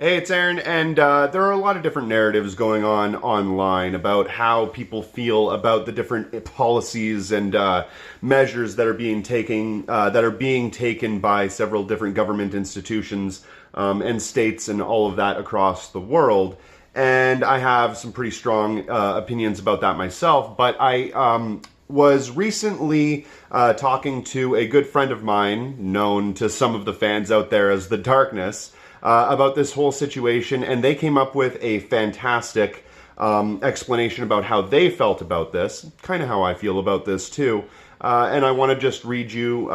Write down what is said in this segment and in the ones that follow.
Hey, it's Aaron, and there are a lot of different narratives going on online about how people feel about the different policies and measures that are being taken by several different government institutions and states and all of that across the world. And I have some pretty strong opinions about that myself, but I was recently talking to a good friend of mine, known to some of the fans out there as The Darkness, about this whole situation, and they came up with a fantastic explanation about how they felt about this, kind of how I feel about this too, and I want to just read you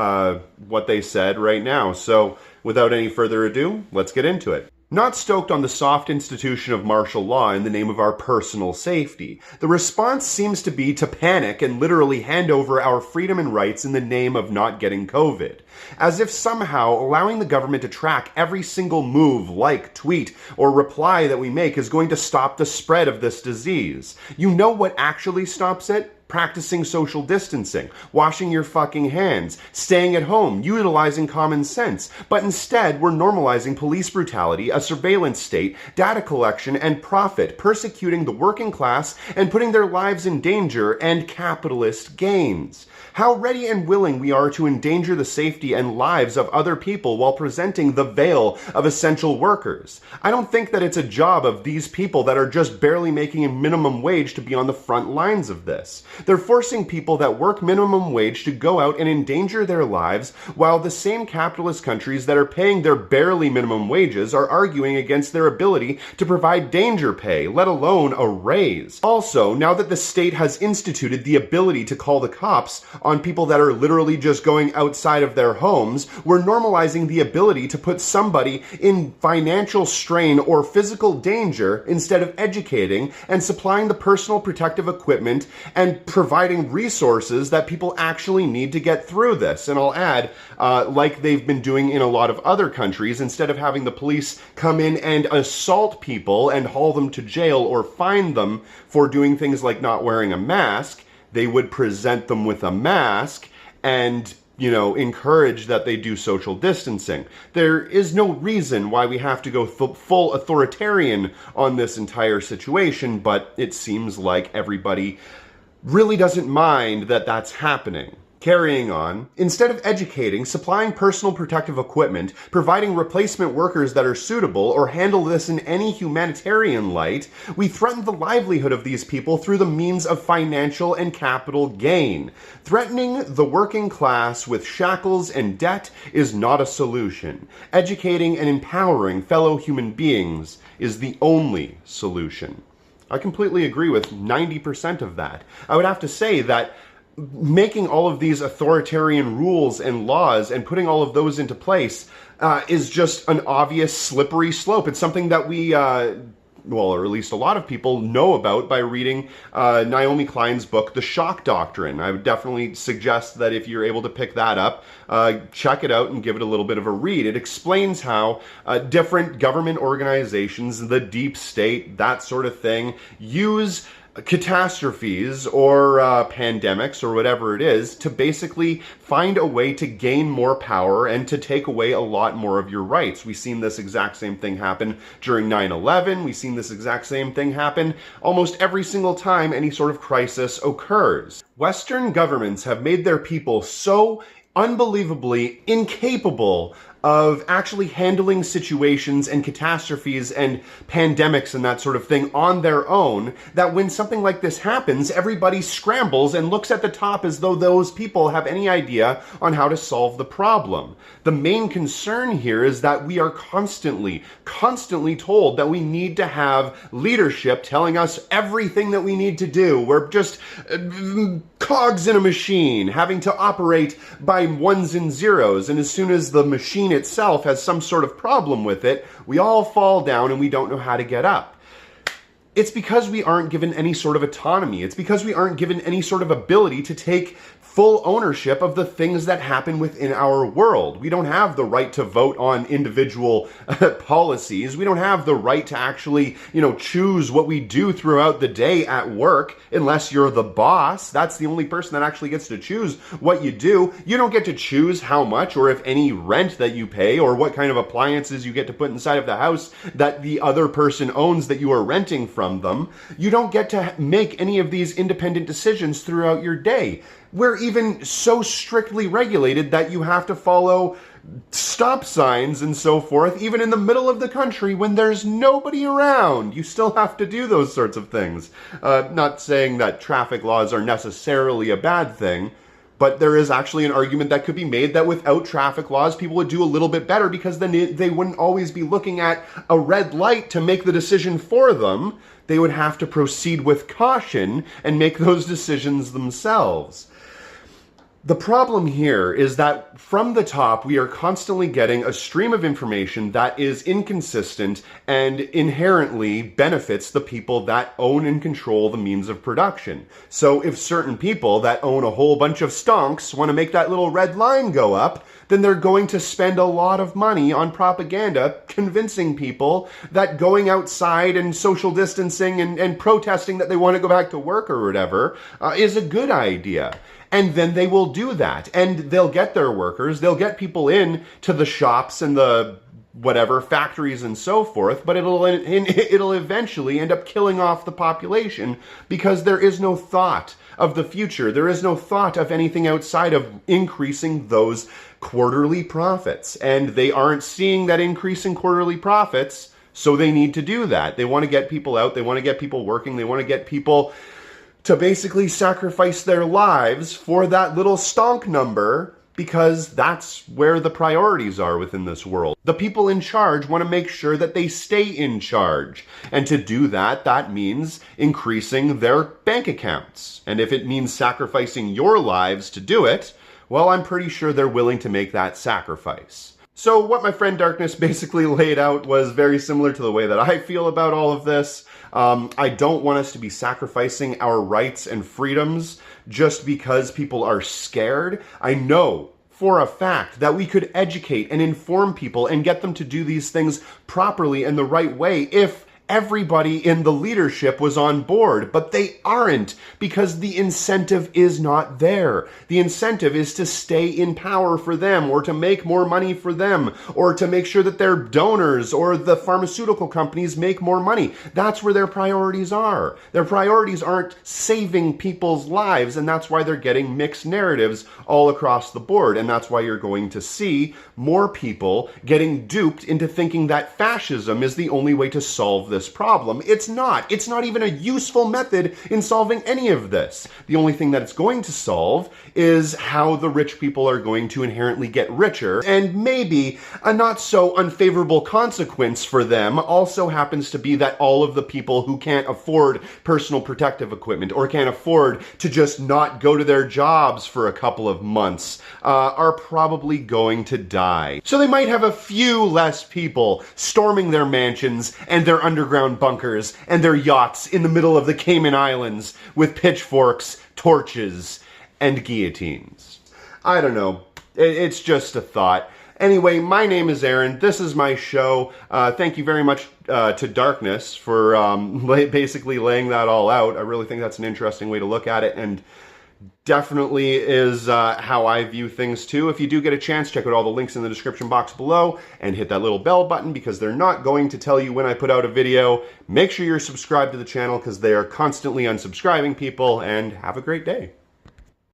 what they said right now. So without any further ado, let's get into it. Not stoked on the soft institution of martial law in the name of our personal safety. The response seems to be to panic and literally hand over our freedom and rights in the name of not getting COVID. As if somehow allowing the government to track every single move, like, tweet, or reply that we make is going to stop the spread of this disease. You know what actually stops it? Practicing social distancing, washing your fucking hands, staying at home, utilizing common sense. But instead, we're normalizing police brutality, a surveillance state, data collection, and profit, persecuting the working class and putting their lives in danger, and capitalist gains. How ready and willing we are to endanger the safety and lives of other people while presenting the veil of essential workers. I don't think that it's a job of these people that are just barely making a minimum wage to be on the front lines of this. They're forcing people that work minimum wage to go out and endanger their lives, while the same capitalist countries that are paying their barely minimum wages are arguing against their ability to provide danger pay, let alone a raise. Also, now that the state has instituted the ability to call the cops on people that are literally just going outside of their homes, we're normalizing the ability to put somebody in financial strain or physical danger instead of educating and supplying the personal protective equipment and providing resources that people actually need to get through this. And I'll add, like they've been doing in a lot of other countries, instead of having the police come in and assault people and haul them to jail or fine them for doing things like not wearing a mask, they would present them with a mask and, encourage that they do social distancing. There is no reason why we have to go full authoritarian on this entire situation, but it seems like everybody really doesn't mind that that's happening. Carrying on, instead of educating, supplying personal protective equipment, providing replacement workers that are suitable, or handle this in any humanitarian light, we threaten the livelihood of these people through the means of financial and capital gain. Threatening the working class with shackles and debt is not a solution. Educating and empowering fellow human beings is the only solution. I completely agree with 90% of that. I would have to say that making all of these authoritarian rules and laws and putting all of those into place is just an obvious slippery slope. It's something that we, or at least a lot of people know about by reading Naomi Klein's book, The Shock Doctrine. I would definitely suggest that if you're able to pick that up, check it out and give it a little bit of a read. It explains how different government organizations, the deep state, that sort of thing, use catastrophes or pandemics or whatever it is to basically find a way to gain more power and to take away a lot more of your rights. We've seen this exact same thing happen during 9/11. We've seen this exact same thing happen almost every single time any sort of crisis occurs. Western governments have made their people so unbelievably incapable of actually handling situations and catastrophes and pandemics and that sort of thing on their own, that when something like this happens, everybody scrambles and looks at the top as though those people have any idea on how to solve the problem. The main concern here is that we are constantly told that we need to have leadership telling us everything that we need to do. We're just cogs in a machine, having to operate by ones and zeros, and as soon as the machine itself has some sort of problem with it, we all fall down and we don't know how to get up. It's because we aren't given any sort of autonomy. It's because we aren't given any sort of ability to take full ownership of the things that happen within our world. We don't have the right to vote on individual policies. We don't have the right to actually, choose what we do throughout the day at work unless you're the boss. That's the only person that actually gets to choose what you do. You don't get to choose how much or if any rent that you pay or what kind of appliances you get to put inside of the house that the other person owns that you are renting from them. You don't get to make any of these independent decisions throughout your day. We're even so strictly regulated that you have to follow stop signs and so forth, even in the middle of the country when there's nobody around. You still have to do those sorts of things. Not saying that traffic laws are necessarily a bad thing, but there is actually an argument that could be made that without traffic laws, people would do a little bit better because then they wouldn't always be looking at a red light to make the decision for them. They would have to proceed with caution and make those decisions themselves. The problem here is that from the top, we are constantly getting a stream of information that is inconsistent and inherently benefits the people that own and control the means of production. So if certain people that own a whole bunch of stonks want to make that little red line go up, then they're going to spend a lot of money on propaganda convincing people that going outside and social distancing and protesting that they want to go back to work or whatever is a good idea. And then they will do that. And they'll get their workers, they'll get people in to the shops and the whatever, factories and so forth, but it'll eventually end up killing off the population because there is no thought of the future. There is no thought of anything outside of increasing those quarterly profits. And they aren't seeing that increase in quarterly profits, so they need to do that. They want to get people out, they want to get people working, they want to get people to basically sacrifice their lives for that little stonk number because that's where the priorities are within this world. The people in charge want to make sure that they stay in charge. And to do that, that means increasing their bank accounts. And if it means sacrificing your lives to do it, well, I'm pretty sure they're willing to make that sacrifice. So what my friend Darkness basically laid out was very similar to the way that I feel about all of this. I don't want us to be sacrificing our rights and freedoms just because people are scared. I know for a fact that we could educate and inform people and get them to do these things properly and the right way if everybody in the leadership was on board, but they aren't because the incentive is not there. The incentive is to stay in power for them or to make more money for them or to make sure that their donors or the pharmaceutical companies make more money. That's where their priorities are. Their priorities aren't saving people's lives, and that's why they're getting mixed narratives all across the board. And that's why you're going to see more people getting duped into thinking that fascism is the only way to solve this problem. It's not. It's not even a useful method in solving any of this. The only thing that it's going to solve is how the rich people are going to inherently get richer, and maybe a not so unfavorable consequence for them also happens to be that all of the people who can't afford personal protective equipment or can't afford to just not go to their jobs for a couple of months are probably going to die. So they might have a few less people storming their mansions and their underground bunkers and their yachts in the middle of the Cayman Islands with pitchforks, torches, and guillotines. I don't know. It's just a thought. Anyway, my name is Aaron. This is my show. Thank you very much to Darkness for basically laying that all out. I really think that's an interesting way to look at it, and definitely is how I view things too. If you do get a chance, check out all the links in the description box below and hit that little bell button because they're not going to tell you when I put out a video. Make sure you're subscribed to the channel because they are constantly unsubscribing people, and have a great day.